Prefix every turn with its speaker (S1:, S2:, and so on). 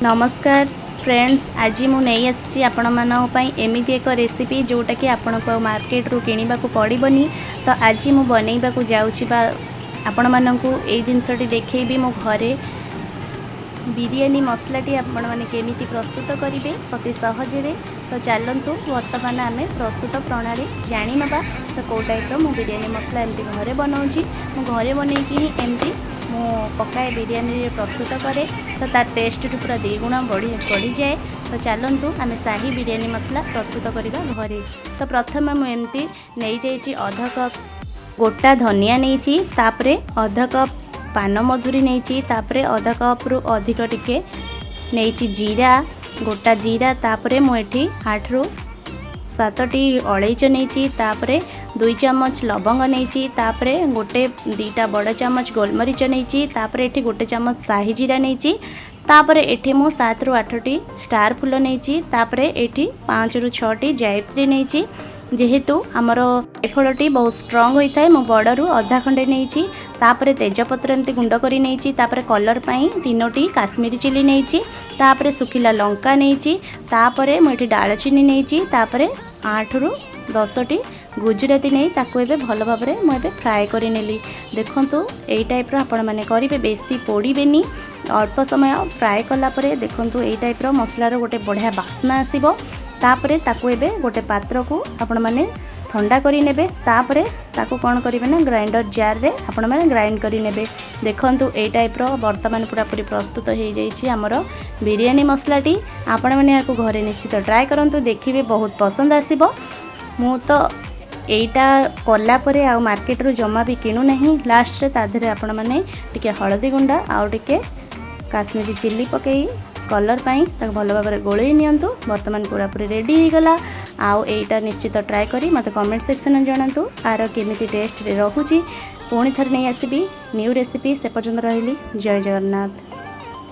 S1: नमस्कार फ्रेंड्स, आज मुझे आपण एमती एक रेसिपी जोटा कि आपण मार्केट रू किणवा पड़ोनी। तो आज मु बनैबा जाऊँगी आपण मानक ये जिनसटी देखी मो घरे बिरियानी मसलाटी आपण मैंने केमी प्रस्तुत करेंगे अति सहजरे। तो चलतु बर्तमान आम प्रस्तुत प्रणाली जाणी नवा। तो कौ टाइप मु बिरियानी मसला एमती घरे बनाऊँगी, मु घरे बनईकि एमती मु पकाए बिरियानी प्रस्तुत करे तो तार टेस्ट पूरा द्विगुण बढ़ी जाए। तो चलतु आम शाही बिरियानी मसला प्रस्तुत करवा घरे। तो प्रथम मुझे नहीं जाइए अध कप गोटा धनिया नहीं, तापरे अध कप पान मधुरी नहीं, तापरे अध कप रु अधिक टिके नहीं जीरा, गोटा जीरा, तापरे मुझे 8 रु 7टी अलैच नहीं, तापरे 2 चम्मच लवंग नहीं, तापरे गोटे 2टा बड़ चम्मच गोलमरीच नहीं, तापरे एठी गोटे चम्मच शाही जीरा नहीं, तापरे एठी मु 7 रु 8टी स्टार फुल नहीं, तापरे एठी 5 रु 6टी जायत्री नहीं। जेहेतु आमर जायफलटी बहुत स्ट्रंग होता है, मु बड़ू अधा खंडे नहीं, तापरे तेजपत्र एमती गुंड कर नहीं, तापरे कलर पाई 3टी काश्मीरी चिली नहीं, तापरे सुखिला लंका नहीं, तापरे मुझे डालचीनी नहीं, तापरे 8 रु 10टी गुजराती नहीं, ताकू एबे भल भाव में मुझे फ्राए कर नेली। देखंतु एई टाइप रो आपण माने करिवे, बेसी पोड़ीबेनी, अल्प समय फ्राए कला परे देखंतु एई टाइप रो मसलार गोटे बढ़िया बास्ना आसीबो। तापरे ताकू एबे गोटे पात्र को आपण माने ठंडा करी नेबे, तापरे ताकू कौन करिवे ना ग्राइंडर जार रे आपण माने ग्राइंड करी नेबे। देखंतु एई टाइप रो वर्तमान पूरा पूरी प्रस्तुत हो जाइछि हमर बिरियानी मसलाटी। आपण माने याकू घरे निश्चित ट्राए करंतु, देखिबे बहुत पसंद आसीबो। मु तो एटा कला परे आ मार्केट रू जमा भी किणु नहीं। लास्ट रे ताधरे आपण माने टिके हळदी गुंडा आउ टिके काश्मीरी चिल्ली पकई कलर पाई ताक भल भाव में गोलई नियंतु। वर्तमान पूरा पूरी रेडी हो गला। आउ एटा निश्चित ट्राए करी मते कमेंट सेक्शन में जणातु आर केमिति टेस्ट रे रहूची। पुणी थर नहीं आसीबी न्यू रेसिपी। से पर्यंत रहिली। जय जगन्नाथ।